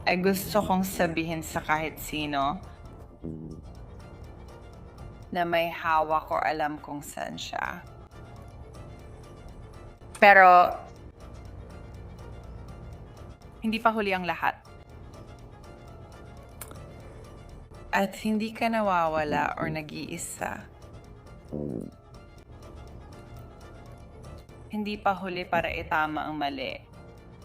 ay gusto kong sabihin sa kahit sino na may hawak o alam kung saan siya. Pero hindi pa huli ang lahat. At hindi ka nawawala or nag-iisa. Hindi pa huli para itama ang mali.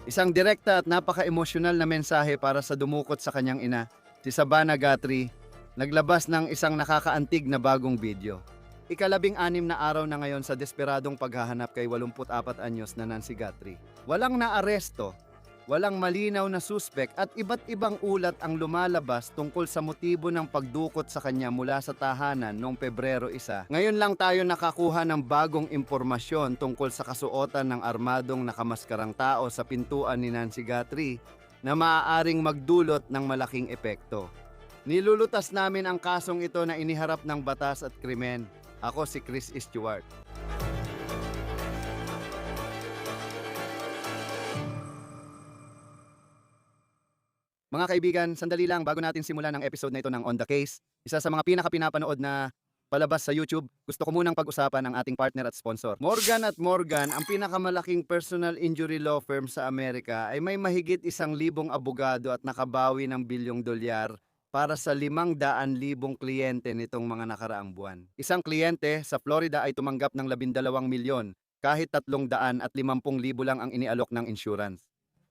Isang direkta at napaka-emosyonal na mensahe para sa dumukot sa kanyang ina, si Savannah Guthrie, naglabas ng isang nakakaantig na bagong video. Ika-14 na araw na ngayon sa desperadong paghahanap kay 84 anyos na Nancy Guthrie. Walang naaresto, walang malinaw na suspek at iba't ibang ulat ang lumalabas tungkol sa motibo ng pagdukot sa kanya mula sa tahanan noong Pebrero 1. Ngayon lang tayo nakakuha ng bagong impormasyon tungkol sa kasuotan ng armadong nakamaskarang tao sa pintuan ni Nancy Guthrie na maaaring magdulot ng malaking epekto. Nilulutas namin ang kasong ito na iniharap ng batas at krimen. Ako si Chris Stewart. Mga kaibigan, sandali lang bago natin simulan ang episode na ito ng On The Case. Isa sa mga pinaka-pinapanood na palabas sa YouTube, gusto ko munang pag-usapan ang ating partner at sponsor. Morgan & Morgan, ang pinakamalaking personal injury law firm sa Amerika, ay may mahigit 1,000 abogado at nakabawi ng $1 bilyong para sa 500,000 kliyente nitong mga nakaraang buwan. Isang kliyente sa Florida ay tumanggap ng 12 milyon kahit 350,000 lang ang inialok ng insurance.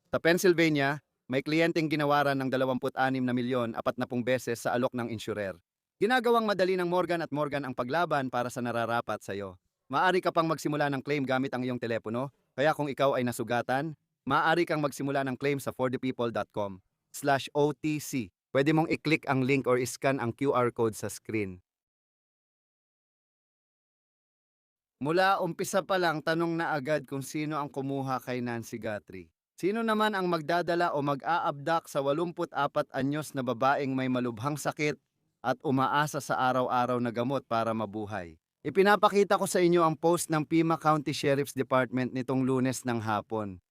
Sa Pennsylvania, may kliyenteng ginawaran ng 26 na milyon 40 beses sa alok ng insurer. Ginagawang madali ng Morgan & Morgan ang paglaban para sa nararapat sa iyo. Maaari ka pang magsimula ng claim gamit ang iyong telepono, kaya kung ikaw ay nasugatan, maaari kang magsimula ng claim sa forthepeople.com/OTC. Pwede mong i-click ang link or i-scan ang QR code sa screen. Mula umpisa pa lang, tanong na agad kung sino ang kumuha kay Nancy Guthrie. Sino naman ang magdadala o mag-a-abduct sa 84 anyos na babaeng may malubhang sakit at umaasa sa araw-araw na gamot para mabuhay? Ipinapakita ko sa inyo ang post ng Pima County Sheriff's Department nitong Lunes ng hapon.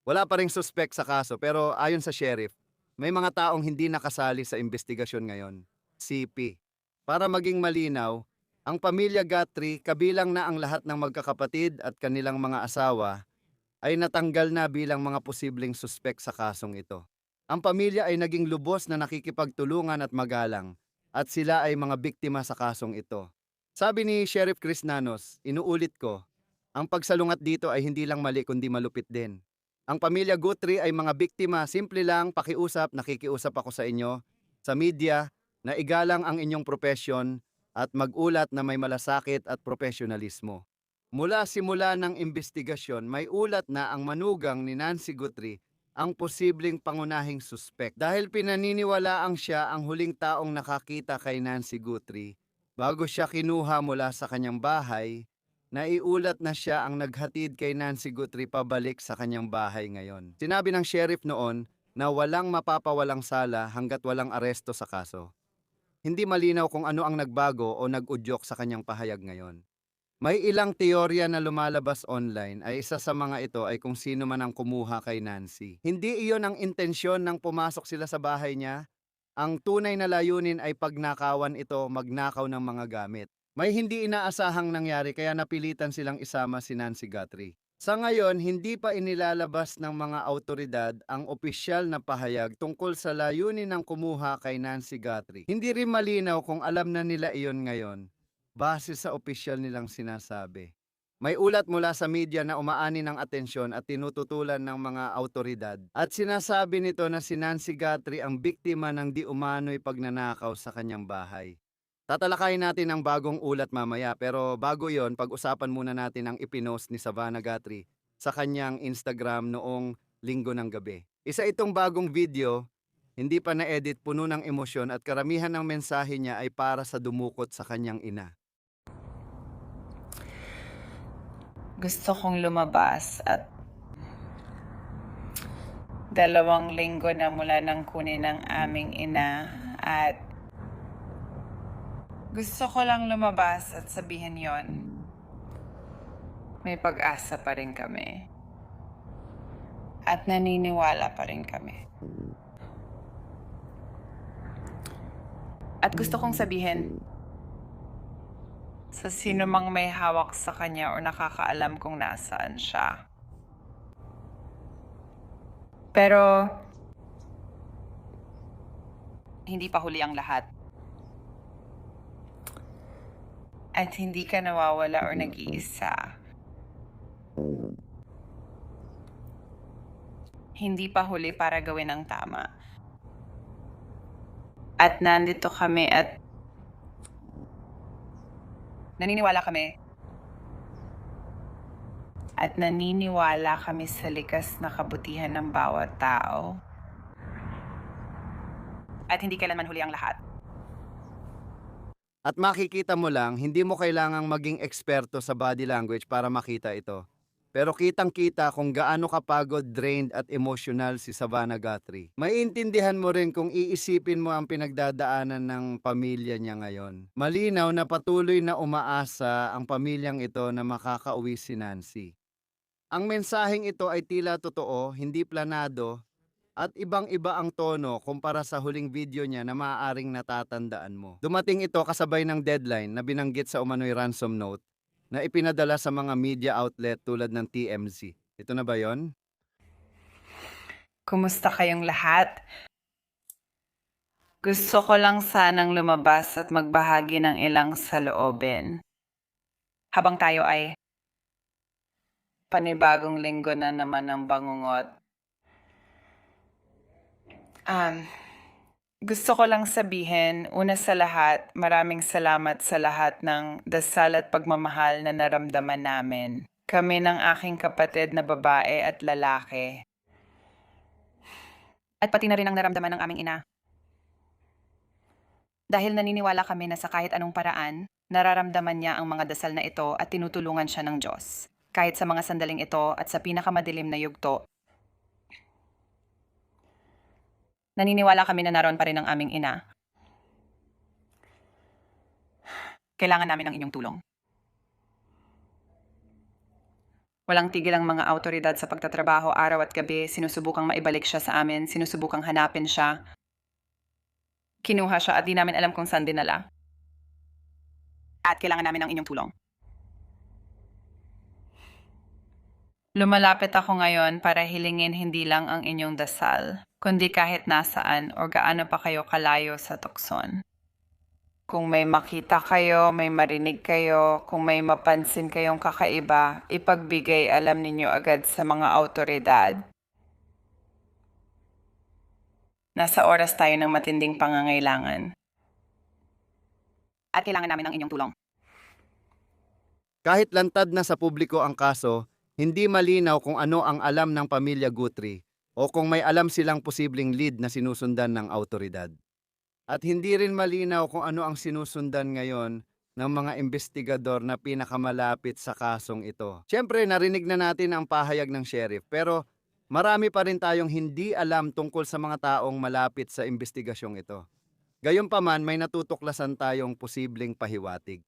Wala pa ring suspect sa kaso pero ayon sa sheriff, may mga taong hindi nakasali sa investigasyon ngayon. CP. Para maging malinaw, ang pamilya Guthrie, kabilang na ang lahat ng magkakapatid at kanilang mga asawa, ay natanggal na bilang mga posibleng suspek sa kasong ito. Ang pamilya ay naging lubos na nakikipagtulungan at magalang, at sila ay mga biktima sa kasong ito. Sabi ni Sheriff Chris Nanos, inuulit ko, ang pagsalungat dito ay hindi lang mali kundi malupit din. Ang pamilya Guthrie ay mga biktima, simple lang, pakiusap, nakikiusap ako sa inyo, sa media, na igalang ang inyong propesyon at mag-ulat na may malasakit at profesionalismo. Mula simula ng investigasyon, may ulat na ang manugang ni Nancy Guthrie ang posibleng pangunahing suspek dahil pinaniniwalaang siya ang huling taong nakakita kay Nancy Guthrie. Bago siya kinuha mula sa kanyang bahay, naiulat na siya ang naghatid kay Nancy Guthrie pabalik sa kanyang bahay ngayon. Sinabi ng sheriff noon na walang mapapawalang sala hanggat walang aresto sa kaso. Hindi malinaw kung ano ang nagbago o nag-udyok sa kanyang pahayag ngayon. May ilang teorya na lumalabas online ay isa sa mga ito ay kung sino man ang kumuha kay Nancy. Hindi iyon ang intensyon nang pumasok sila sa bahay niya. Ang tunay na layunin ay pagnakawan ito, magnakaw ng mga gamit. May hindi inaasahang nangyari kaya napilitan silang isama si Nancy Guthrie. Sa ngayon, hindi pa inilalabas ng mga autoridad ang opisyal na pahayag tungkol sa layunin ng kumuha kay Nancy Guthrie. Hindi rin malinaw kung alam na nila iyon ngayon, base sa opisyal nilang sinasabi. May ulat mula sa media na umaani ng atensyon at tinututulan ng mga autoridad at sinasabi nito na si Nancy Guthrie ang biktima ng di umano'y pagnanakaw sa kanyang bahay. Tatalakayin natin ang bagong ulat mamaya pero bago yon, pag-usapan muna natin ang ipinost ni Savannah Guthrie sa kanyang Instagram noong Linggo ng gabi. Isa itong bagong video, hindi pa na-edit, puno ng emosyon at karamihan ng mensahe niya ay para sa dumukot sa kanyang ina. Gusto kong lumabas at 2 linggo na mula nang kunin ng aming ina at gusto ko lang lumabas at sabihin yon. May pag-asa pa rin kami. At naniniwala pa rin kami. At gusto kong sabihin sa sino mang may hawak sa kanya o nakakaalam kung nasaan siya. Pero hindi pa huli ang lahat. At hindi ka nawawala or nag-iisa. Hindi pa huli para gawin ang tama. At nandito kami at naniniwala kami. At naniniwala kami sa likas na kabutihan ng bawat tao. At hindi kailanman huli ang lahat. At makikita mo lang, hindi mo kailangang maging eksperto sa body language para makita ito. Pero kitang-kita kung gaano kapagod, drained at emotional si Savannah Guthrie. Maiintindihan mo rin kung iisipin mo ang pinagdadaanan ng pamilya niya ngayon. Malinaw na patuloy na umaasa ang pamilyang ito na makakauwi si Nancy. Ang mensaheng ito ay tila totoo, hindi planado, at ibang-iba ang tono kumpara sa huling video niya na maaaring natatandaan mo. Dumating ito kasabay ng deadline na binanggit sa umano'y ransom note na ipinadala sa mga media outlet tulad ng TMZ. Ito na ba yon? Kumusta kayong lahat? Gusto ko lang sanang lumabas at magbahagi ng ilang saloobin. Habang tayo ay panibagong linggo na naman ng bangungot. Gusto ko lang sabihin, una sa lahat, maraming salamat sa lahat ng dasal at pagmamahal na naramdaman namin. Kami ng aking kapatid na babae at lalaki. At pati na rin ang naramdaman ng aming ina. Dahil naniniwala kami na sa kahit anong paraan, nararamdaman niya ang mga dasal na ito at tinutulungan siya ng Diyos. Kahit sa mga sandaling ito at sa pinakamadilim na yugto, naniniwala kami na naroon pa rin ang aming ina. Kailangan namin ng inyong tulong. Walang tigil ang mga awtoridad sa pagtatrabaho araw at gabi, sinusubukang maibalik siya sa amin, sinusubukang hanapin siya. Kinuha siya at di namin alam kung saan dinala. At kailangan namin ng inyong tulong. Lumalapit ako ngayon para hilingin hindi lang ang inyong dasal, kundi kahit nasaan o gaano pa kayo kalayo sa tukson. Kung may makita kayo, may marinig kayo, kung may mapansin kayong kakaiba, ipagbigay alam ninyo agad sa mga awtoridad. Nasa oras tayo ng matinding pangangailangan. At kailangan namin ng inyong tulong. Kahit lantad na sa publiko ang kaso, hindi malinaw kung ano ang alam ng pamilya Guthrie o kung may alam silang posibleng lead na sinusundan ng awtoridad. At hindi rin malinaw kung ano ang sinusundan ngayon ng mga investigador na pinakamalapit sa kasong ito. Siyempre, narinig na natin ang pahayag ng sheriff, pero marami pa rin tayong hindi alam tungkol sa mga taong malapit sa investigasyong ito. Gayunpaman, may natutuklasan tayong posibleng pahiwatig.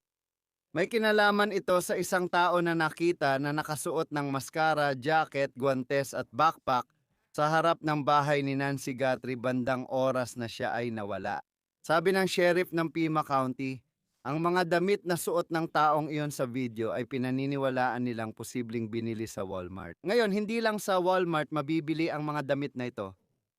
May kinalaman ito sa isang tao na nakita na nakasuot ng maskara, jacket, guwantes at backpack sa harap ng bahay ni Nancy Guthrie bandang oras na siya ay nawala. Sabi ng sheriff ng Pima County, ang mga damit na suot ng taong iyon sa video ay pinaniniwalaan nilang posibleng binili sa Walmart. Ngayon, hindi lang sa Walmart mabibili ang mga damit na ito.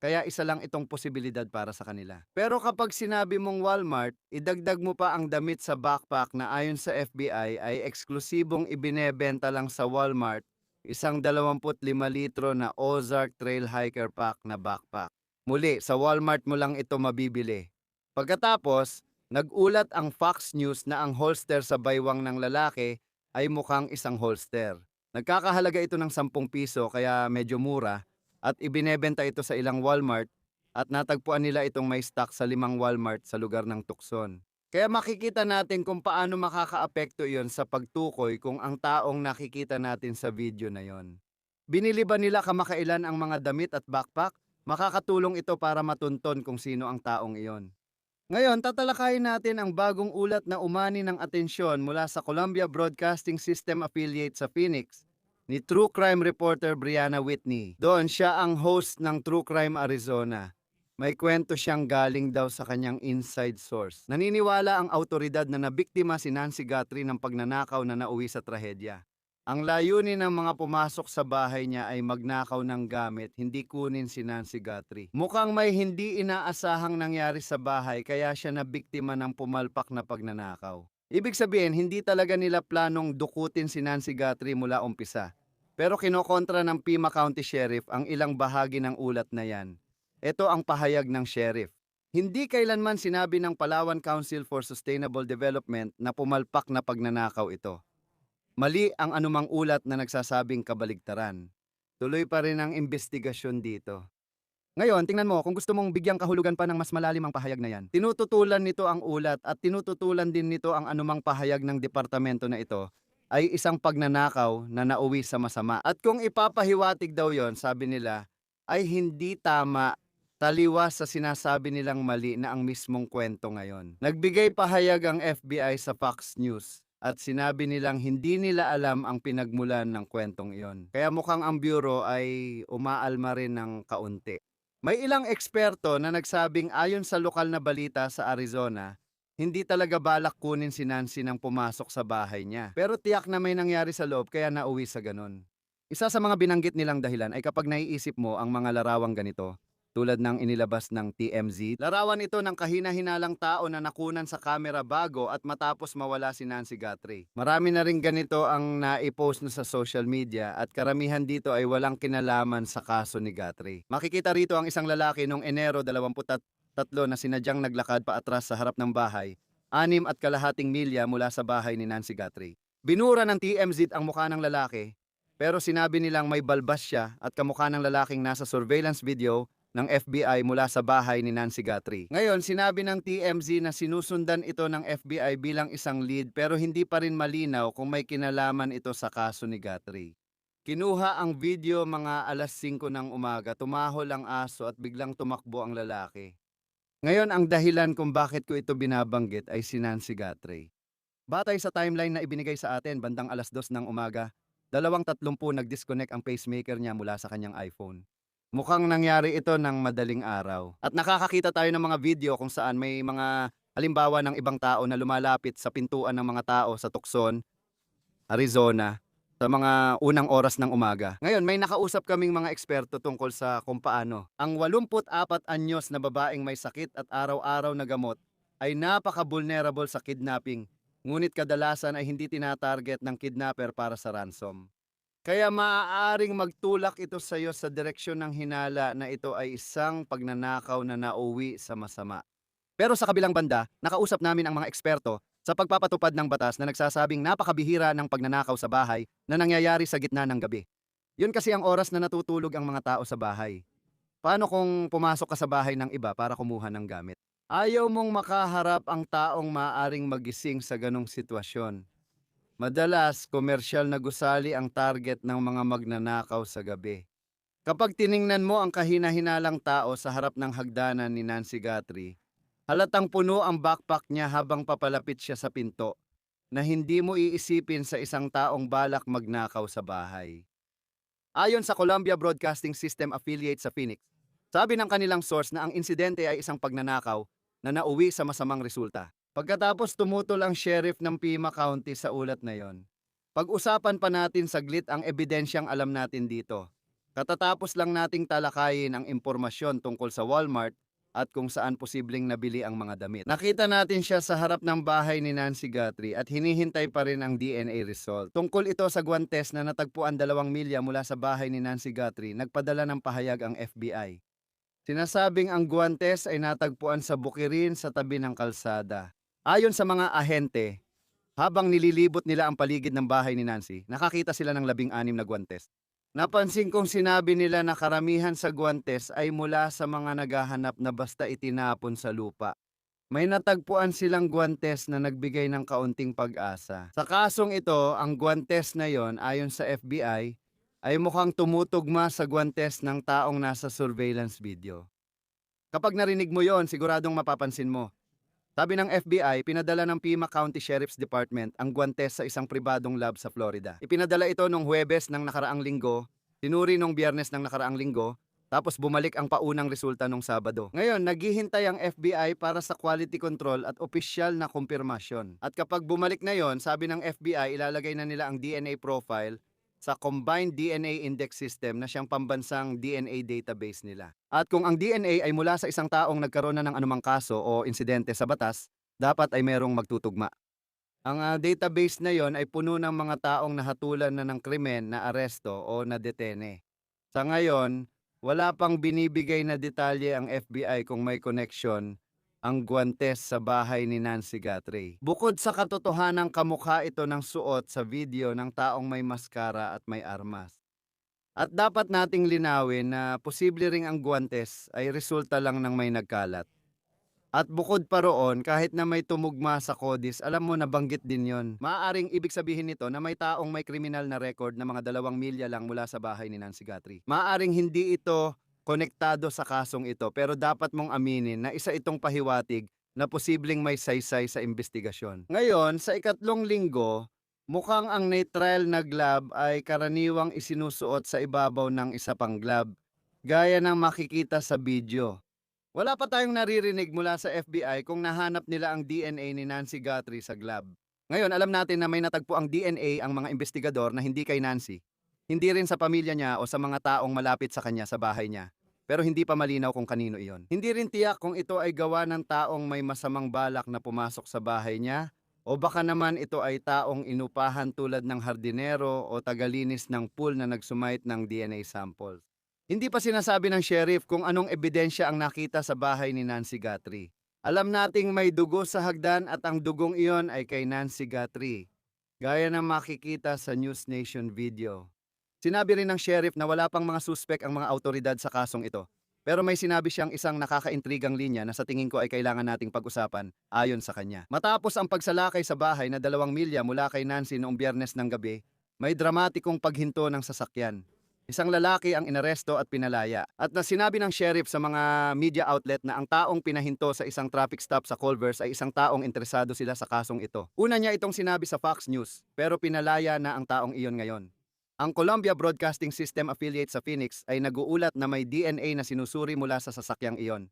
Kaya isa lang itong posibilidad para sa kanila. Pero kapag sinabi mong Walmart, idagdag mo pa ang damit sa backpack na ayon sa FBI ay eksklusibong ibinebenta lang sa Walmart, isang 25 litro na Ozark Trail Hiker Pack na backpack. Muli, sa Walmart mo lang ito mabibili. Pagkatapos, nag-ulat ang Fox News na ang holster sa baywang ng lalaki ay mukhang isang holster. Nagkakahalaga ito ng 10 piso kaya medyo mura, at ibinebenta ito sa ilang Walmart at natagpuan nila itong may stock sa 5 Walmart sa lugar ng Tucson. Kaya makikita natin kung paano makakaapekto iyon sa pagtukoy kung ang taong nakikita natin sa video na yon. Binili ba nila kamakailan ang mga damit at backpack? Makakatulong ito para matunton kung sino ang taong iyon. Ngayon, tatalakayin natin ang bagong ulat na umani ng atensyon mula sa Columbia Broadcasting System affiliate sa Phoenix ni True Crime reporter Brianna Whitney. Doon siya ang host ng True Crime Arizona. May kwento siyang galing daw sa kanyang inside source. Naniniwala ang autoridad na nabiktima si Nancy Guthrie ng pagnanakaw na nauwi sa trahedya. Ang layunin ng mga pumasok sa bahay niya ay magnakaw ng gamit, hindi kunin si Nancy Guthrie. Mukhang may hindi inaasahang nangyari sa bahay kaya siya nabiktima ng pumalpak na pagnanakaw. Ibig sabihin, hindi talaga nila planong dukutin si Nancy Guthrie mula umpisa. Pero kinokontra ng Pima County Sheriff ang ilang bahagi ng ulat na yan. Ito ang pahayag ng sheriff. Hindi kailanman sinabi ng Palawan Council for Sustainable Development na pumalpak na pagnanakaw ito. Mali ang anumang ulat na nagsasabing kabaligtaran. Tuloy pa rin ang investigasyon dito. Ngayon, tingnan mo, kung gusto mong bigyang kahulugan pa ng mas malalim ang pahayag na yan, tinututulan nito ang ulat at tinututulan din nito ang anumang pahayag ng departamento na ito ay isang pagnanakaw na nauwi sa masama. At kung ipapahiwatig daw yon, sabi nila, ay hindi tama, taliwas sa sinasabi nilang mali na ang mismong kwento ngayon. Nagbigay pahayag ang FBI sa Fox News at sinabi nilang hindi nila alam ang pinagmulan ng kwentong iyon. Kaya mukhang ang bureau ay umaalma rin ng kaunti. May ilang eksperto na nagsabing ayon sa lokal na balita sa Arizona, hindi talaga balak kunin si Nancy nang pumasok sa bahay niya. Pero tiyak na may nangyari sa loob kaya nauwi sa ganun. Isa sa mga binanggit nilang dahilan ay kapag naiisip mo ang mga larawang ganito, tulad ng inilabas ng TMZ. Larawan ito ng kahina-hinalang tao na nakunan sa kamera bago at matapos mawala si Nancy Guthrie. Marami na rin ganito ang naipost na sa social media at karamihan dito ay walang kinalaman sa kaso ni Guthrie. Makikita rito ang isang lalaki noong Enero 23 na sinadyang naglakad paatras sa harap ng bahay, 6.5 milya mula sa bahay ni Nancy Guthrie. Binura ng TMZ ang mukha ng lalaki, pero sinabi nilang may balbas siya at kamukha ng lalaking nasa surveillance video ng FBI mula sa bahay ni Nancy Guthrie. Ngayon, sinabi ng TMZ na sinusundan ito ng FBI bilang isang lead pero hindi pa rin malinaw kung may kinalaman ito sa kaso ni Guthrie. Kinuha ang video mga alas 5 ng umaga, tumahol ang aso at biglang tumakbo ang lalaki. Ngayon, ang dahilan kung bakit ko ito binabanggit ay si Nancy Guthrie. Batay sa timeline na ibinigay sa atin bandang alas 2 ng umaga, 2:30 nag-disconnect ang pacemaker niya mula sa kanyang iPhone. Mukhang nangyari ito ng madaling araw. At nakakakita tayo ng mga video kung saan may mga halimbawa ng ibang tao na lumalapit sa pintuan ng mga tao sa Tucson, Arizona, sa mga unang oras ng umaga. Ngayon, may nakausap kaming mga eksperto tungkol sa kung paano ang 84 anyos na babaeng may sakit at araw-araw na gamot ay napaka-vulnerable sa kidnapping, ngunit kadalasan ay hindi tinatarget ng kidnapper para sa ransom. Kaya maaaring magtulak ito sa iyo sa direksyon ng hinala na ito ay isang pagnanakaw na nauwi sa masama. Pero sa kabilang banda, nakausap namin ang mga eksperto sa pagpapatupad ng batas na nagsasabing napakabihira ng pagnanakaw sa bahay na nangyayari sa gitna ng gabi. Yun kasi ang oras na natutulog ang mga tao sa bahay. Paano kung pumasok ka sa bahay ng iba para kumuha ng gamit? Ayaw mong makaharap ang taong maaaring magising sa ganong sitwasyon. Madalas, komersyal na gusali ang target ng mga magnanakaw sa gabi. Kapag tiningnan mo ang kahina-hinalang tao sa harap ng hagdanan ni Nancy Guthrie, halatang puno ang backpack niya habang papalapit siya sa pinto na hindi mo iisipin sa isang taong balak magnakaw sa bahay. Ayon sa Columbia Broadcasting System affiliate sa Phoenix, sabi ng kanilang source na ang insidente ay isang pagnanakaw na nauwi sa masamang resulta. Pagkatapos tumutol ang sheriff ng Pima County sa ulat na yon, pag-usapan pa natin saglit ang ebidensyang alam natin dito. Katatapos lang nating talakayin ang impormasyon tungkol sa Walmart at kung saan posibleng nabili ang mga damit. Nakita natin siya sa harap ng bahay ni Nancy Guthrie at hinihintay pa rin ang DNA result. Tungkol ito sa guwantes na natagpuan 2 milya mula sa bahay ni Nancy Guthrie, nagpadala ng pahayag ang FBI. Sinasabing ang guwantes ay natagpuan sa bukirin sa tabi ng kalsada. Ayon sa mga ahente, habang nililibot nila ang paligid ng bahay ni Nancy, nakakita sila ng 16 na guwantes. Napansin kong sinabi nila na karamihan sa guwantes ay mula sa mga naghahanap na basta itinapon sa lupa. May natagpuan silang guwantes na nagbigay ng kaunting pag-asa. Sa kasong ito, ang guwantes na yon ayon sa FBI ay mukhang tumutugma sa guwantes ng taong nasa surveillance video. Kapag narinig mo yon, siguradong mapapansin mo. Sabi ng FBI, pinadala ng Pima County Sheriff's Department ang guwantes sa isang pribadong lab sa Florida. Ipinadala ito noong Huwebes ng nakaraang linggo, tinuri noong Biyernes ng nakaraang linggo, Tapos bumalik ang paunang resulta nung Sabado. Ngayon, naghihintay ang FBI para sa quality control at opisyal na kumpirmasyon. At kapag bumalik na yon, sabi ng FBI, ilalagay na nila ang DNA profile sa Combined DNA Index System na siyang pambansang DNA database nila. At kung ang DNA ay mula sa isang taong nagkaroon na ng anumang kaso o insidente sa batas, dapat ay merong magtutugma. Ang database na yon ay puno ng mga taong nahatulan na ng krimen na aresto o na detene. Sa ngayon, wala pang binibigay na detalye ang FBI kung may connection ang guwantes sa bahay ni Nancy Guthrie. Bukod sa katotohanang kamukha ito ng suot sa video ng taong may maskara at may armas. At dapat nating linawin na posible ring ang guwantes ay resulta lang ng may nagkalat. At bukod pa roon, kahit na may tumugma sa CODIS, alam mo nabanggit din yon. Maaaring ibig sabihin nito na may taong may kriminal na record na mga 2 milya lang mula sa bahay ni Nancy Guthrie. Maaaring hindi ito konektado sa kasong ito, pero dapat mong aminin na isa itong pahiwatig na posibleng may saysay sa investigasyon. Ngayon, sa ikatlong linggo, mukhang ang neutral na glove ay karaniwang isinusuot sa ibabaw ng isa pang glove, gaya ng makikita sa video. Wala pa tayong naririnig mula sa FBI kung nahanap nila ang DNA ni Nancy Guthrie sa glove. Ngayon, alam natin na may natagpo ang DNA ang mga investigador na hindi kay Nancy. Hindi rin sa pamilya niya o sa mga taong malapit sa kanya sa bahay niya. Pero hindi pa malinaw kung kanino iyon. Hindi rin tiyak kung ito ay gawa ng taong may masamang balak na pumasok sa bahay niya o baka naman ito ay taong inupahan tulad ng hardinero o tagalinis ng pool na nagsumite ng DNA samples. Hindi pa sinasabi ng sheriff kung anong ebidensya ang nakita sa bahay ni Nancy Guthrie. Alam nating may dugo sa hagdan at ang dugong iyon ay kay Nancy Guthrie, gaya ng makikita sa News Nation video. Sinabi rin ng sheriff na wala pang mga suspek ang mga autoridad sa kasong ito. Pero may sinabi siyang isang nakakaintrigang linya na sa tingin ko ay kailangan nating pag-usapan ayon sa kanya. Matapos ang pagsalakay sa bahay na 2 milya mula kay Nancy noong Biyernes ng gabi, may dramatikong paghinto ng sasakyan. Isang lalaki ang inaresto at pinalaya. At na sinabi ng sheriff sa mga media outlet na ang taong pinahinto sa isang traffic stop sa Culver's ay isang taong interesado sila sa kasong ito. Una niya itong sinabi sa Fox News, pero pinalaya na ang taong iyon ngayon. Ang Columbia Broadcasting System affiliate sa Phoenix ay naguulat na may DNA na sinusuri mula sa sasakyang iyon.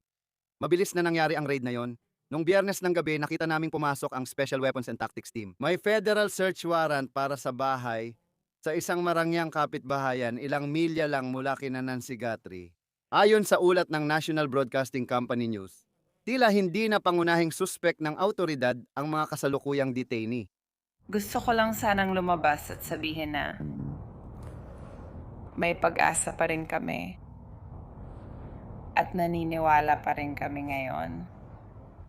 Mabilis na nangyari ang raid na yon. Noong Biyernes ng gabi, nakita naming pumasok ang Special Weapons and Tactics Team. May federal search warrant para sa bahay sa isang marangyang kapitbahayan ilang milya lang mula kina Nancy Guthrie. Ayon sa ulat ng National Broadcasting Company News, tila hindi na pangunahing suspek ng autoridad ang mga kasalukuyang detainee. Gusto ko lang sanang lumabas at sabihin na may pag-asa pa rin kami at naniniwala pa rin kami ngayon.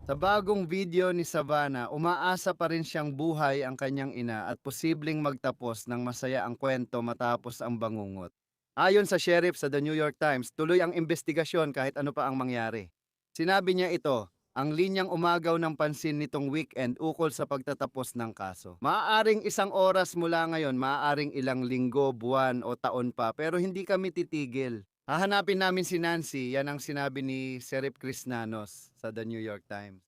Sa bagong video ni Savannah, umaasa pa rin siyang buhay ang kanyang ina at posibleng magtapos ng masaya ang kwento matapos ang bangungot. Ayon sa sheriff sa The New York Times, tuloy ang investigasyon kahit ano pa ang mangyari. Sinabi niya ito, ang linyang umagaw ng pansin nitong weekend ukol sa pagtatapos ng kaso. Maaaring 1 oras mula ngayon, maaaring ilang linggo, buwan o taon pa, pero hindi kami titigil. Hahanapin namin si Nancy, yan ang sinabi ni Sheriff Chris Nanos sa The New York Times.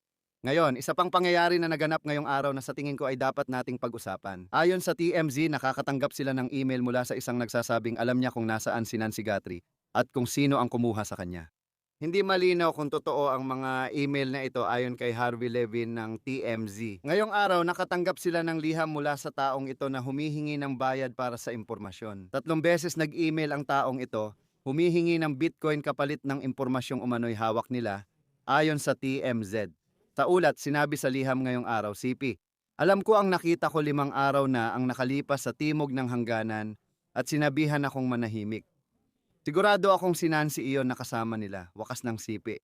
Ngayon, isa pang pangyayari na naganap ngayong araw na sa tingin ko ay dapat nating pag-usapan. Ayon sa TMZ, nakakatanggap sila ng email mula sa isang nagsasabing alam niya kung nasaan si Nancy Guthrie at kung sino ang kumuha sa kanya. Hindi malinaw kung totoo ang mga email na ito ayon kay Harvey Levin ng TMZ. Ngayong araw, nakatanggap sila ng liham mula sa taong ito na humihingi ng bayad para sa impormasyon. 3 beses nag-email ang taong ito, humihingi ng Bitcoin kapalit ng impormasyong umano'y hawak nila, ayon sa TMZ. Sa ulat, sinabi sa liham ngayong araw, CP, alam ko ang nakita ko 5 araw na ang nakalipas sa timog ng hangganan at sinabihan akong manahimik. Sigurado akong si Nancy iyon nakasama nila, wakas ng CP.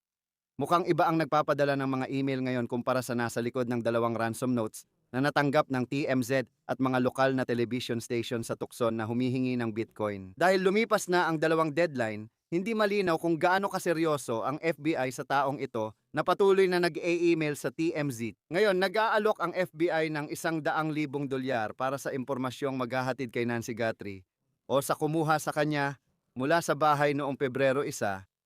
Mukhang iba ang nagpapadala ng mga email ngayon kumpara sa nasa likod ng 2 ransom notes na natanggap ng TMZ at mga lokal na television station sa tukson na humihingi ng Bitcoin. Dahil lumipas na ang 2 deadline, hindi malinaw kung gaano kaseryoso ang FBI sa taong ito na patuloy na nag-e-email sa TMZ. Ngayon, nag-aalok ang FBI ng $100,000 para sa impormasyong maghahatid kay Nancy Guthrie o sa kumuha sa kanya mula sa bahay noong Pebrero 1.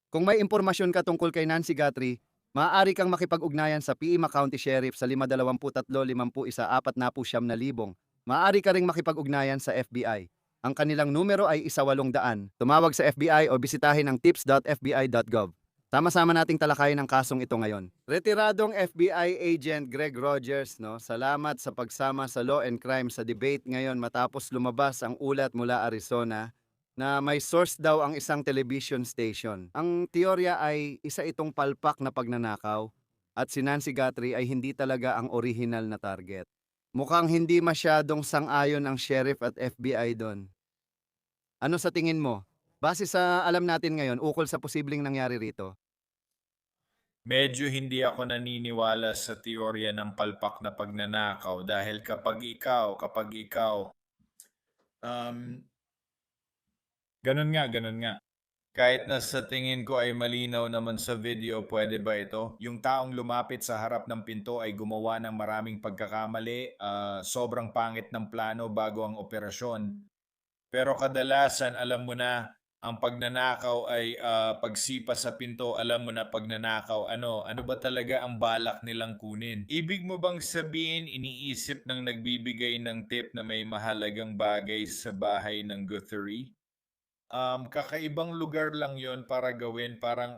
Kung may impormasyon ka tungkol kay Nancy Guthrie, maaari kang makipag-ugnayan sa Pima County Sheriff sa 523-51-490,000. Maaari ka ring makipag-ugnayan sa FBI. Ang kanilang numero ay 1800. Tumawag sa FBI o bisitahin ang tips.fbi.gov. Sama-sama nating talakayin ang kasong ito ngayon. Retiradong FBI agent Greg Rogers, no? Salamat sa pagsama sa Law and Crime sa debate ngayon matapos lumabas ang ulat mula Arizona na may source daw ang isang television station. Ang teorya ay isa itong palpak na pagnanakaw at si Nancy Guthrie ay hindi talaga ang original na target. Mukhang hindi masyadong sang-ayon ang sheriff at FBI doon. Ano sa tingin mo? Base sa alam natin ngayon ukol sa posibleng nangyari rito. Medyo hindi ako naniniwala sa teorya ng palpak na pagnanakaw dahil um, ganun nga. Kahit na sa tingin ko ay malinaw naman sa video, pwede ba ito? Yung taong lumapit sa harap ng pinto ay gumawa ng maraming pagkakamali, sobrang pangit ng plano bago ang operasyon. Pero kadalasan, alam mo na, ang pagnanakaw ay pagsipa sa pinto, alam mo na pagnanakaw, ano ba talaga ang balak nilang kunin? Ibig mo bang sabihin, iniisip ng nagbibigay ng tip na may mahalagang bagay sa bahay ng Guthrie? Kakaibang lugar lang yon para gawin parang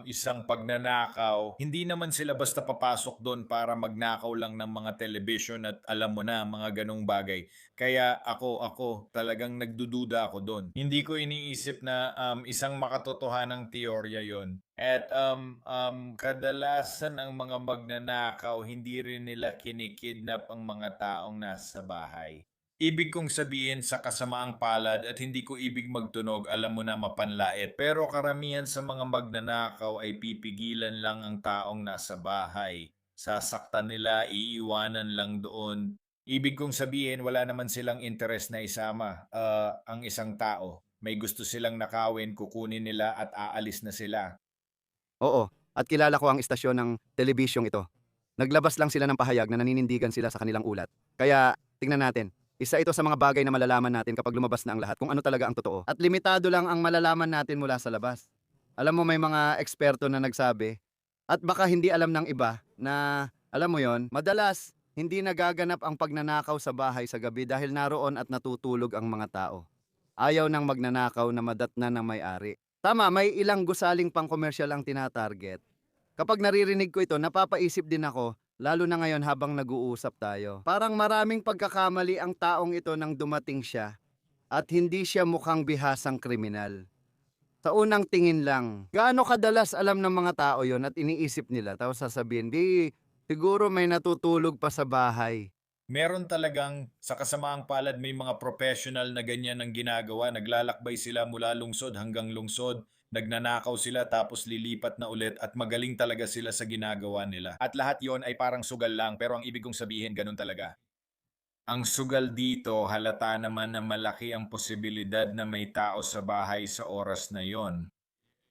isang pagnanakaw. Hindi naman sila basta papasok doon para magnakaw lang ng mga television at alam mo na, mga ganong bagay. Kaya ako talagang nagdududa ako doon. Hindi ko iniisip na isang makatotohanang teorya yon. At kadalasan ang mga magnanakaw, hindi rin nila kinikidnap ang mga taong nasa bahay. Ibig kong sabihin sa kasamaang palad at hindi ko ibig magtunog, alam mo na mapanlait. Pero karamihan sa mga magnanakaw ay pipigilan lang ang taong nasa bahay. Sasaktan nila, iiwanan lang doon. Ibig kong sabihin, wala naman silang interes na isama ang isang tao. May gusto silang nakawin, kukunin nila at aalis na sila. Oo, at kilala ko ang istasyon ng telebisyong ito. Naglabas lang sila ng pahayag na naninindigan sila sa kanilang ulat. Kaya, tingnan natin. Isa ito sa mga bagay na malalaman natin kapag lumabas na ang lahat kung ano talaga ang totoo. At limitado lang ang malalaman natin mula sa labas. Alam mo may mga eksperto na nagsabi at baka hindi alam ng iba na, alam mo yon, madalas hindi nagaganap ang pagnanakaw sa bahay sa gabi dahil naroon at natutulog ang mga tao. Ayaw ng magnanakaw na madatnan ng may-ari. Tama, may ilang gusaling pang komersyal ang tinatarget. Kapag naririnig ko ito, napapaisip din ako, lalo na ngayon habang nag-uusap tayo. Parang maraming pagkakamali ang taong ito nang dumating siya at hindi siya mukhang bihasang kriminal. Sa unang tingin lang, gaano kadalas alam ng mga tao yon at iniisip nila, tapos sasabihin, di, siguro may natutulog pa sa bahay. Meron talagang sa kasamaang palad may mga professional na ganyan ang ginagawa. Naglalakbay sila mula lungsod hanggang lungsod. Nagnanakaw sila tapos lilipat na ulit at magaling talaga sila sa ginagawa nila. At lahat yon ay parang sugal lang pero ang ibig kong sabihin ganun talaga. Ang sugal dito, halata naman na malaki ang posibilidad na may tao sa bahay sa oras na yon.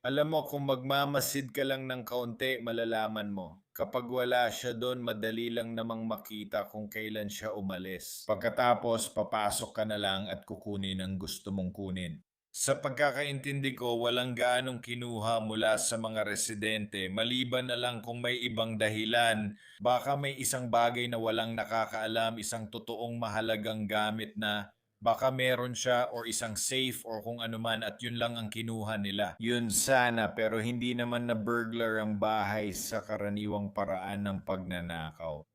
Alam mo, kung magmamasid ka lang ng kaunti, malalaman mo. Kapag wala siya doon, madali lang namang makita kung kailan siya umalis. Pagkatapos, papasok ka na lang at kukunin ang gusto mong kunin. Sa pagkakaintindi ko, walang gaanong kinuha mula sa mga residente, maliban na lang kung may ibang dahilan. Baka may isang bagay na walang nakakaalam, isang totoong mahalagang gamit na baka meron siya or isang safe or kung ano man at yun lang ang kinuha nila. Yun sana pero hindi naman na burglar ang bahay sa karaniwang paraan ng pagnanakaw.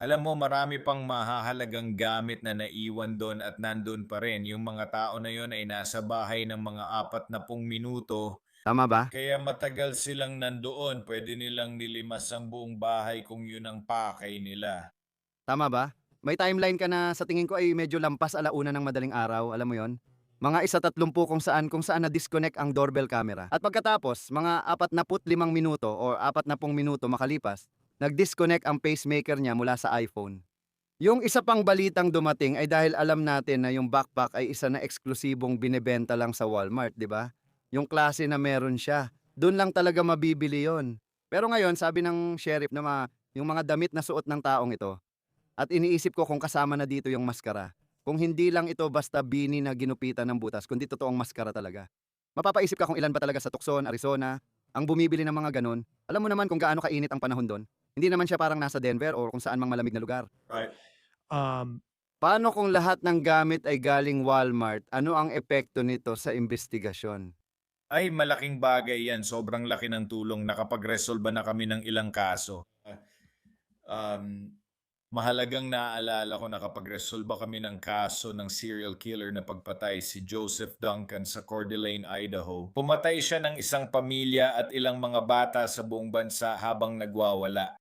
Alam mo, marami pang mahahalagang gamit na naiwan doon at nandun pa rin. Yung mga tao na yun ay nasa bahay ng mga 40 minuto. Tama ba? Kaya matagal silang nandoon. Pwede nilang nilimas ang buong bahay kung yun ang pakay nila. Tama ba? May timeline ka na sa tingin ko ay medyo lampas alauna ng madaling araw, alam mo yon? Mga 1:30 kung saan na-disconnect ang doorbell camera. At pagkatapos, mga 45 minuto o 40 minuto makalipas, nag-disconnect ang pacemaker niya mula sa iPhone. Yung isa pang balitang dumating ay dahil alam natin na yung backpack ay isa na eksklusibong binebenta lang sa Walmart, di ba? Yung klase na meron siya. Doon lang talaga mabibili yon. Pero ngayon, sabi ng sheriff na yung mga damit na suot ng taong ito, at iniisip ko kung kasama na dito yung maskara. Kung hindi lang ito basta bini na ginupitan ng butas, kundi totoong maskara talaga. Mapapaisip ka kung ilan ba talaga sa Tucson, Arizona, ang bumibili ng mga ganun. Alam mo naman kung gaano kainit ang panahon doon. Hindi naman siya parang nasa Denver o kung saan mang malamig na lugar. Right. Um, Paano kung lahat ng gamit ay galing Walmart? Ano ang epekto nito sa investigasyon? Ay, malaking bagay yan. Sobrang laki ng tulong. Nakapag-resolve na kami ng ilang kaso. Um, Mahalagang naaalala ko nakapag-resolba kami ng kaso ng serial killer na pagpatay si Joseph Duncan sa Coeur d'Alene, Idaho. Pumatay siya ng isang pamilya at ilang mga bata sa buong bansa habang nagwawala.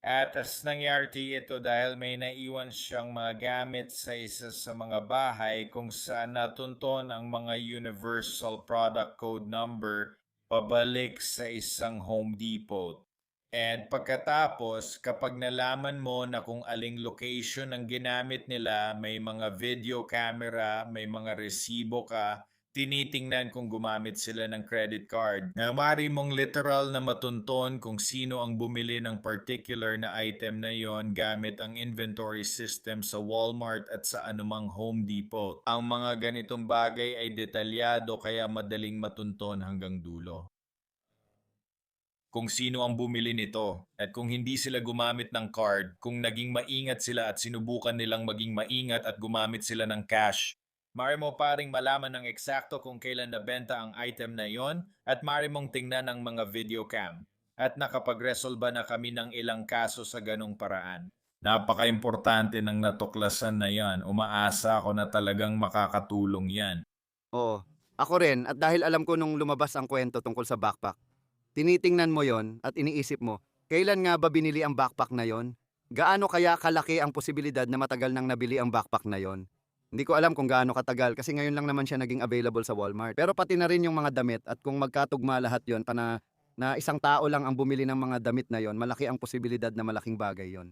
At as nangyari ito dahil may naiwan siyang mga gamit sa isa sa mga bahay kung saan natunton ang mga Universal Product Code number pabalik sa isang Home Depot. And pagkatapos, kapag nalaman mo na kung aling location ang ginamit nila, may mga video camera, may mga resibo ka, tinitingnan kung gumamit sila ng credit card. Na mari mong literal na matunton kung sino ang bumili ng particular na item na yon gamit ang inventory system sa Walmart at sa anumang Home Depot. Ang mga ganitong bagay ay detalyado kaya madaling matunton hanggang dulo kung sino ang bumili nito at kung hindi sila gumamit ng card, kung naging maingat sila at sinubukan nilang maging maingat at gumamit sila ng cash. Mari mo paring malaman ng eksakto kung kailan nabenta ang item na yon at mari mong tingnan ang mga video cam. At nakapag-resolba na kami ng ilang kaso sa ganong paraan. Napaka-importante ng natuklasan na yan. Umaasa ako na talagang makakatulong yan. Oo, ako rin at dahil alam ko nung lumabas ang kwento tungkol sa backpack, tinitingnan mo yon at iniisip mo, kailan nga ba binili ang backpack na yon? Gaano kaya kalaki ang posibilidad na matagal nang nabili ang backpack na yon? Hindi ko alam kung gaano katagal kasi ngayon lang naman siya naging available sa Walmart. Pero pati na rin yung mga damit at kung magkatugma lahat yon na isang tao lang ang bumili ng mga damit na yon, malaki ang posibilidad na malaking bagay yon.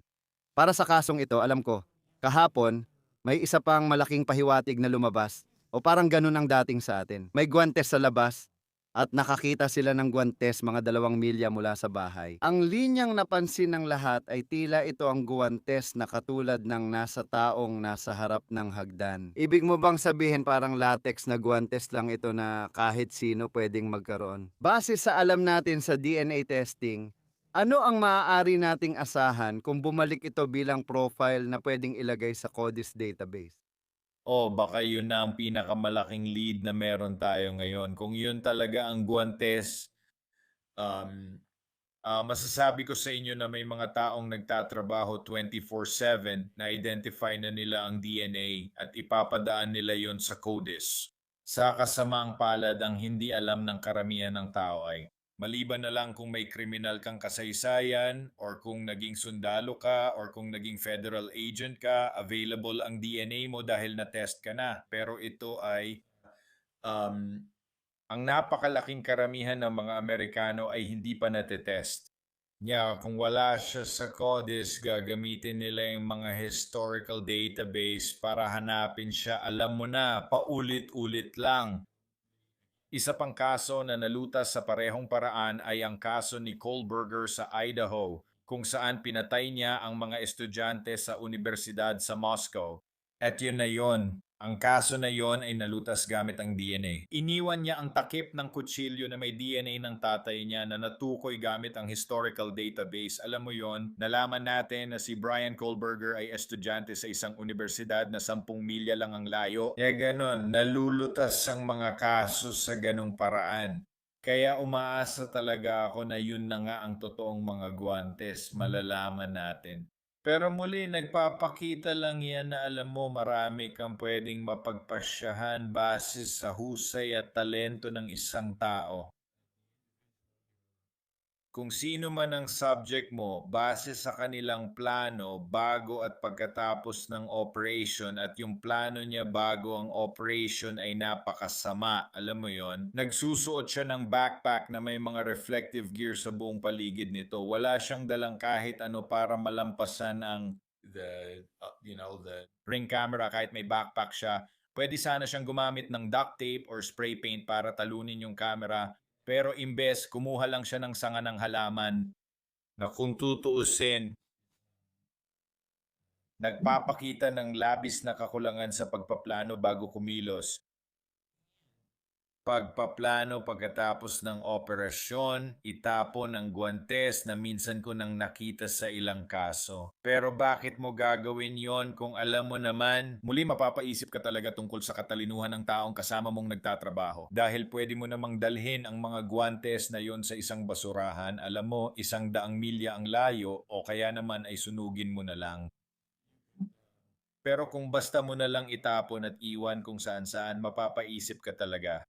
Para sa kasong ito, alam ko, kahapon, may isa pang malaking pahiwatig na lumabas o parang ganun ang dating sa atin. May guwantes sa labas at nakakita sila ng guwantes mga 2 milya mula sa bahay. Ang linyang napansin ng lahat ay tila ito ang guwantes na katulad ng nasa taong nasa harap ng hagdan. Ibig mo bang sabihin parang latex na guwantes lang ito na kahit sino pwedeng magkaroon? Base sa alam natin sa DNA testing, ano ang maaari nating asahan kung bumalik ito bilang profile na pwedeng ilagay sa CODIS database? Baka yun na ang pinakamalaking lead na meron tayo ngayon. Kung yun talaga ang guwantes, um, masasabi ko sa inyo na may mga taong nagtatrabaho 24/7 na identify na nila ang DNA at ipapadaan nila yon sa CODIS. Sa kasamaang palad ang hindi alam ng karamihan ng tao ay maliban na lang kung may kriminal kang kasaysayan or kung naging sundalo ka or kung naging federal agent ka, available ang DNA mo dahil na-test ka na. Pero ito ay um, ang napakalaking karamihan ng mga Amerikano ay hindi pa natetest. Kung wala siya sa CODIS, gagamitin nila yung mga historical database para hanapin siya. Alam mo na, paulit-ulit lang. Isa pang kaso na nalutas sa parehong paraan ay ang kaso ni Kohlberger sa Idaho, kung saan pinatay niya ang mga estudyante sa universidad sa Moscow. At yun na yun. Ang kaso na yon ay nalutas gamit ang DNA. Iniwan niya ang takip ng kutsilyo na may DNA ng tatay niya na natukoy gamit ang historical database. Alam mo yon, nalaman natin na si Brian Kohlberger ay estudyante sa isang universidad na 10 milya lang ang layo. Kaya ganon, nalulutas ang mga kaso sa ganong paraan. Kaya umaasa talaga ako na yun na nga ang totoong mga guwantes, malalaman natin. Pero muli, nagpapakita lang yan na alam mo marami kang pwedeng mapagpasyahan base sa husay at talento ng isang tao. Kung sino man ang subject mo, base sa kanilang plano bago at pagkatapos ng operation at yung plano niya bago ang operation ay napakasama, alam mo yon, nagsusuot siya ng backpack na may mga reflective gear sa buong paligid nito. Wala siyang dalang kahit ano para malampasan ang the ring camera kahit may backpack siya. Pwede sana siyang gumamit ng duct tape or spray paint para talunin yung camera pero imbes, kumuha lang siya ng sanga ng halaman na kung tutuusin, nagpapakita ng labis na kakulangan sa pagpaplano bago kumilos. pagpaplano pagkatapos ng operasyon, itapon ang guwantes na minsan ko nang nakita sa ilang kaso. Pero bakit mo gagawin yon kung alam mo naman, muli mapapaisip ka talaga tungkol sa katalinuhan ng taong kasama mong nagtatrabaho. Dahil pwede mo namang dalhin ang mga guwantes na yon sa isang basurahan, alam mo, 100 milya ang layo o kaya naman ay sunugin mo na lang. Pero kung basta mo na lang itapon at iwan kung saan-saan, mapapaisip ka talaga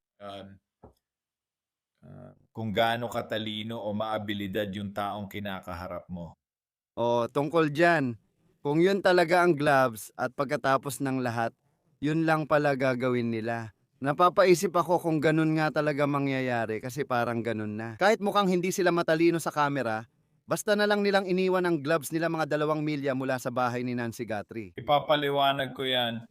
kung gaano katalino o maabilidad yung taong kinakaharap mo. O tungkol dyan, kung yun talaga ang gloves at pagkatapos ng lahat, yun lang pala gagawin nila. Napapaisip ako kung ganun nga talaga mangyayari kasi parang ganun na. Kahit mukhang hindi sila matalino sa camera, basta na lang nilang iniwan ang gloves nila mga 2 milya mula sa bahay ni Nancy Guthrie. Ipapaliwanag ko yan.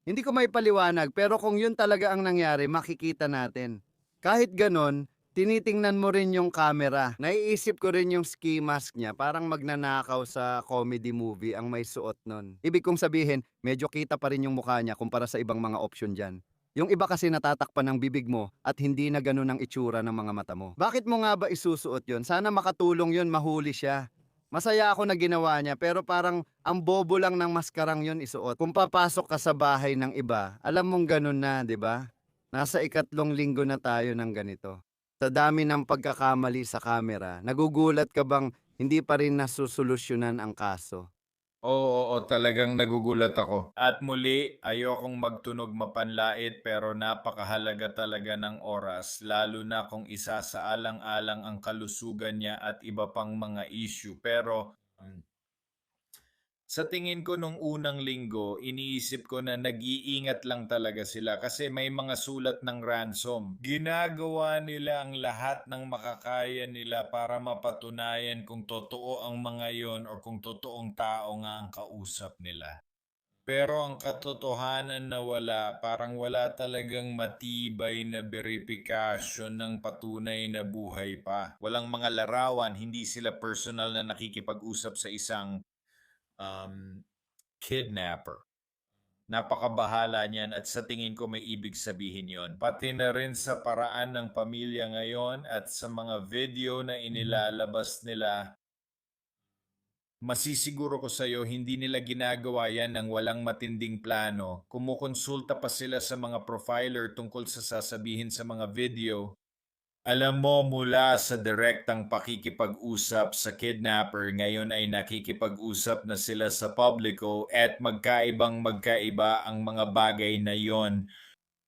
Hindi ko may paliwanag pero kung yun talaga ang nangyari, makikita natin. Kahit ganon, tinitingnan mo rin yung camera. Naiisip ko rin yung ski mask niya, parang magnanakaw sa comedy movie ang may suot nun. Ibig kong sabihin, medyo kita pa rin yung mukha niya kumpara sa ibang mga option dyan. Yung iba kasi natatakpan ng bibig mo at hindi na ganun ang itsura ng mga mata mo. Bakit mo nga ba isusuot yun? Sana makatulong yun, mahuli siya. Masaya ako na ginawa niya pero parang ang bobo lang ng maskarang yun isuot. Kung papasok ka sa bahay ng iba, alam mong ganun na, di ba? Nasa 3 linggo na tayo ng ganito. Sa dami ng pagkakamali sa camera, nagugulat ka bang hindi pa rin nasusolusyonan ang kaso? Oo, talagang nagugulat ako. At muli, ayokong magtunog mapanlait pero napakahalaga talaga ng oras, lalo na kung isasaalang-alang ang kalusugan niya at iba pang mga issue. Pero sa tingin ko nung unang linggo, iniisip ko na nag-iingat lang talaga sila kasi may mga sulat ng ransom. Ginagawa nila ang lahat ng makakaya nila para mapatunayan kung totoo ang mga yon o kung totoong tao nga ang kausap nila. Pero ang katotohanan na wala, parang wala talagang matibay na verifikasyon ng patunay na buhay pa. Walang mga larawan, hindi sila personal na nakikipag-usap sa isang um, kidnapper. Napakabahala niyan at sa tingin ko may ibig sabihin yon. Pati na rin sa paraan ng pamilya ngayon at sa mga video na inilalabas nila, masisiguro ko sa iyo hindi nila ginagawa yan ng walang matinding plano. Kumukonsulta pa sila sa mga profiler tungkol sa sasabihin sa mga video. Alam mo, mula sa direktang pakikipag-usap sa kidnapper, ngayon ay nakikipag-usap na sila sa publiko at magkaibang-magkaiba ang mga bagay na yon.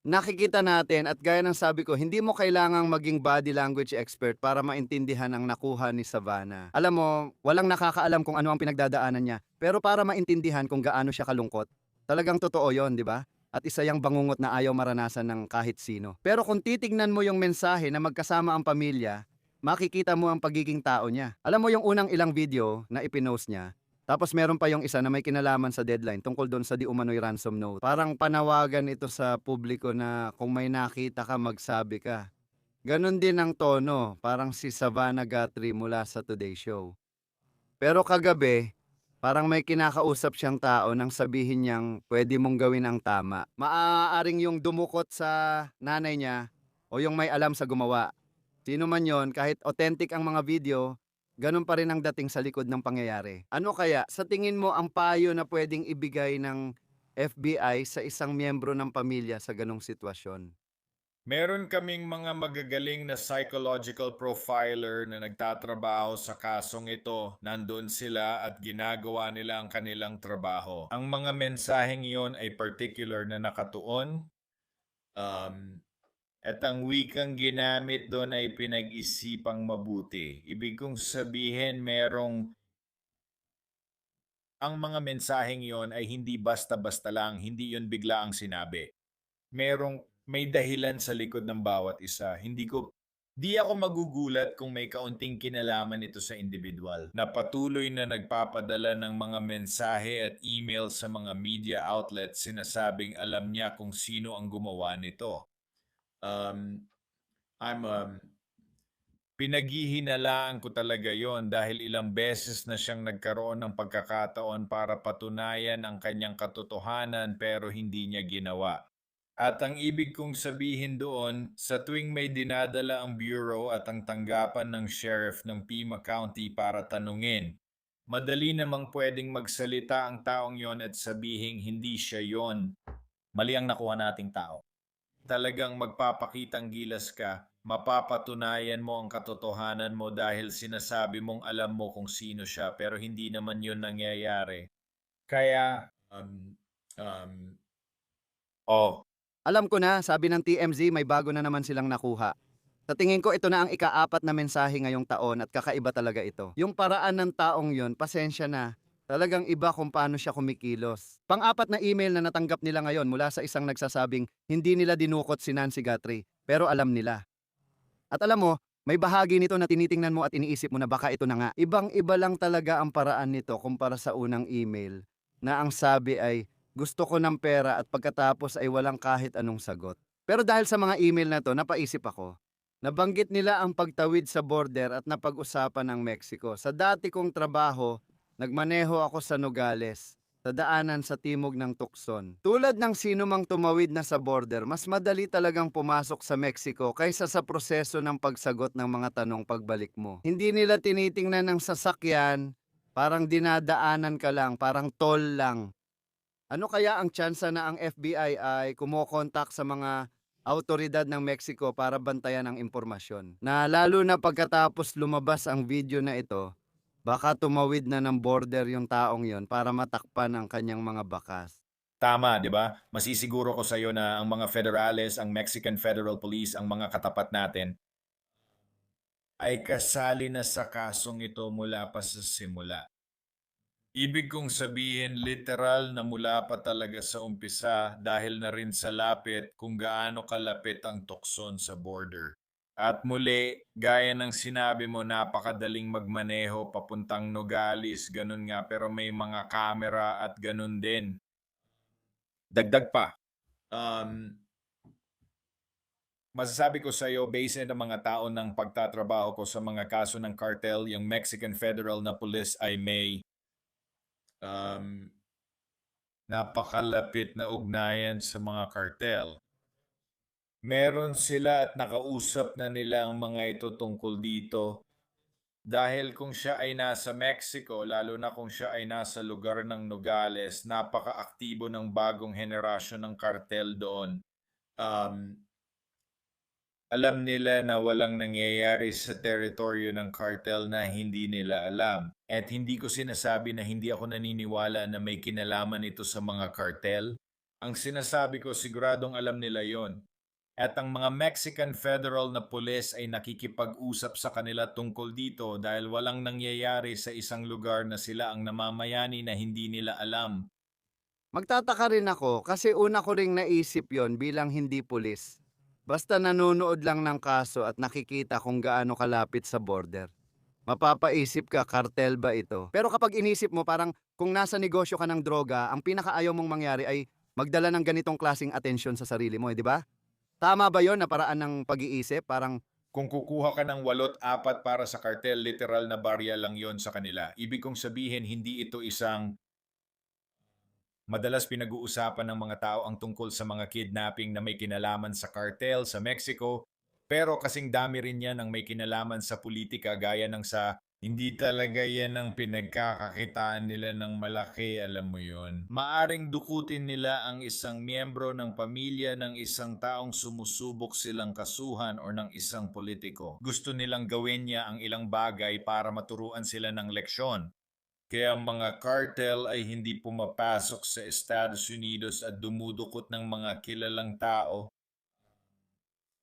Nakikita natin at gaya ng sabi ko, hindi mo kailangang maging body language expert para maintindihan ang nakuha ni Savannah. Alam mo, walang nakakaalam kung ano ang pinagdadaanan niya, pero para maintindihan kung gaano siya kalungkot, talagang totoo yon, di ba? At isa yang bangungot na ayaw maranasan ng kahit sino. Pero kung titignan mo yung mensahe na magkasama ang pamilya, makikita mo ang pagiging tao niya. Alam mo yung unang ilang video na ipinost niya, tapos meron pa yung isa na may kinalaman sa deadline tungkol doon sa di umano'y ransom note. Parang panawagan ito sa publiko na kung may nakita ka, magsabi ka. Ganon din ang tono, parang si Savannah Guthrie mula sa Today Show. Pero kagabi, parang may kinakausap siyang tao nang sabihin niyang pwede mong gawin ang tama. Maaaring yung dumukot sa nanay niya o yung may alam sa gumawa. Sino man yon, kahit authentic ang mga video, ganun pa rin ang dating sa likod ng pangyayari. Ano kaya, sa tingin mo ang payo na pwedeng ibigay ng FBI sa isang miyembro ng pamilya sa ganong sitwasyon? Meron kaming mga magagaling na psychological profiler na nagtatrabaho sa kasong ito. Nandun sila at ginagawa nila ang kanilang trabaho. Ang mga mensaheng iyon ay particular na nakatuon. At ang wikang ginamit doon ay pinag-isipang mabuti. Ibig kong sabihin ang mga mensaheng iyon ay hindi basta-basta lang, hindi yun bigla ang sinabi. May dahilan sa likod ng bawat isa. Di ako magugulat kung may kaunting kinalaman ito sa individual na patuloy na nagpapadala ng mga mensahe at email sa mga media outlets sinasabing alam niya kung sino ang gumawa nito. Pinaghihinalaan ko talaga yon dahil ilang beses na siyang nagkaroon ng pagkakataon para patunayan ang kanyang katotohanan pero hindi niya ginawa. At ang ibig kong sabihin doon, sa tuwing may dinadala ang bureau at ang tanggapan ng sheriff ng Pima County para tanungin, madali namang pwedeng magsalita ang taong yon at sabihing hindi siya yon. Mali ang nakuha nating tao. Talagang magpapakitang gilas ka, mapapatunayan mo ang katotohanan mo dahil sinasabi mong alam mo kung sino siya pero hindi naman yun nangyayari. Kaya, oh, Alam ko na, sabi ng TMZ may bago na naman silang nakuha. Sa tingin ko ito na ang ika-4 na mensahe ngayong taon at kakaiba talaga ito. Yung paraan ng taong yon, pasensya na. Talagang iba kung paano siya kumikilos. Pang-4 na email na natanggap nila ngayon mula sa isang nagsasabing hindi nila dinukot si Nancy Guthrie, pero alam nila. At alam mo, may bahagi nito na tinitingnan mo at iniisip mo na baka ito na nga. Ibang-iba lang talaga ang paraan nito kumpara sa unang email na ang sabi ay gusto ko ng pera at pagkatapos ay walang kahit anong sagot. Pero dahil sa mga email na to, napaisip ako. Nabanggit nila ang pagtawid sa border at napag-usapan ng Mexico. Sa dati kong trabaho, nagmaneho ako sa Nogales, sa daanan sa timog ng Tucson. Tulad ng sino mang tumawid na sa border, mas madali talagang pumasok sa Mexico kaysa sa proseso ng pagsagot ng mga tanong pagbalik mo. Hindi nila tinitingnan ng sasakyan, parang dinadaanan ka lang, parang toll lang. Ano kaya ang tsansa na ang FBI ay kumokontak sa mga autoridad ng Mexico para bantayan ang impormasyon? Na lalo na pagkatapos lumabas ang video na ito, baka tumawid na ng border yung taong yon para matakpan ang kanyang mga bakas. tama, di ba? Masisiguro ko sa iyo na ang mga federales, ang Mexican Federal Police, ang mga katapat natin, ay kasali na sa kasong ito mula pa sa simula. Ibig kong sabihin literal na mula pa talaga sa umpisa dahil na rin sa lapit kung gaano kalapit ang tukson sa border. At muli, gaya ng sinabi mo, napakadaling magmaneho papuntang Nogales, ganun nga, pero may mga kamera at ganun din. Dagdag pa, masasabi ko sa iyo, based sa mga tao ng pagtatrabaho ko sa mga kaso ng cartel, yung Mexican Federal na Police ay may napakalapit na ugnayan sa mga cartel. Meron sila at nakausap na nila ang mga ito tungkol dito. Dahil kung siya ay nasa Mexico, lalo na kung siya ay nasa lugar ng Nogales, napaka-aktibo ng bagong henerasyon ng cartel doon. Alam nila na walang nangyayari sa teritoryo ng cartel na hindi nila alam. At hindi ko sinasabi na hindi ako naniniwala na may kinalaman ito sa mga cartel. Ang sinasabi ko, siguradong alam nila yon. At ang mga Mexican Federal na pulis ay nakikipag-usap sa kanila tungkol dito dahil walang nangyayari sa isang lugar na sila ang namamayani na hindi nila alam. Magtataka rin ako kasi una ko ring naisip yon bilang hindi pulis. Basta nanonood lang ng kaso at nakikita kung gaano kalapit sa border. Mapapaisip ka, kartel ba ito? Pero kapag inisip mo parang kung nasa negosyo ka ng droga, ang pinakaayaw mong mangyari ay magdala ng ganitong klaseng atensyon sa sarili mo, di ba? Tama ba yon na paraan ng pag-iisip? Parang Kung kukuha ka ng 8-4 para sa cartel, literal na barya lang yon sa kanila. Ibig kong sabihin, hindi ito isang madalas pinag-uusapan ng mga tao ang tungkol sa mga kidnapping na may kinalaman sa cartel sa Mexico, pero kasing dami rin yan ang may kinalaman sa politika gaya ng sa hindi talaga yan ang pinagkakakitaan nila ng malaki, alam mo yon. Maaring dukutin nila ang isang miyembro ng pamilya ng isang taong sumusubok silang kasuhan o ng isang politiko. Gusto nilang gawin niya ang ilang bagay para maturuan sila ng leksyon. Kaya ang mga cartel ay hindi pumapasok sa Estados Unidos at dumudukot ng mga kilalang tao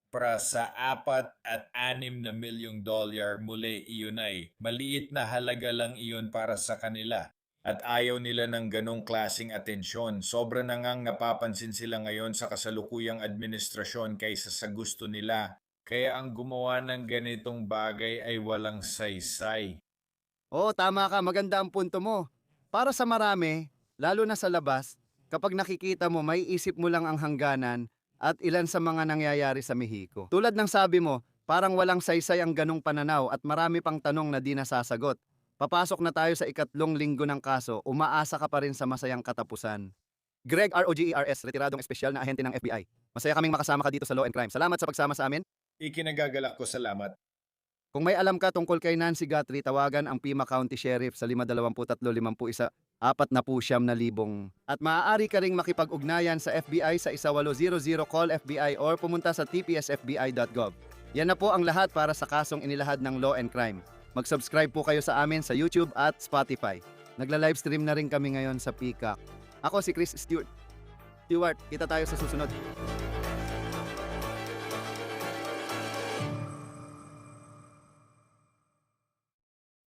para sa 4 at 6 na milyong dolyar. Muli, iyon ay maliit na halaga lang iyon para sa kanila. At ayaw nila ng ganong klasing atensyon. Sobra na ngang napapansin sila ngayon sa kasalukuyang administrasyon kaysa sa gusto nila. Kaya ang gumawa ng ganitong bagay ay walang saysay. oo, tama ka, maganda ang punto mo. Para sa marami, lalo na sa labas, kapag nakikita mo, may isip mo lang ang hangganan at ilan sa mga nangyayari sa Mexico. Tulad ng sabi mo, parang walang saysay ang ganong pananaw at marami pang tanong na di nasasagot. Papasok na tayo sa 3 linggo ng kaso, umaasa ka pa rin sa masayang katapusan. Greg Rogers, retiradong espesyal na ahente ng FBI. Masaya kaming makasama ka dito sa Law and Crime. Salamat sa pagsama sa amin. Ikinagagalak ko, salamat. Kung may alam ka tungkol kay Nancy Guthrie, tawagan ang Pima County Sheriff sa 523-51 at maaari ka ring makipag-ugnayan sa FBI sa 1800 call FBI or pumunta sa tpsfbi.gov. Yan na po ang lahat para sa kasong inilahad ng Law and Crime. Mag-subscribe po kayo sa amin sa YouTube at Spotify. Nagla-livestream na rin kami ngayon sa Peacock. Ako si Chris Stewart. Kita tayo sa susunod.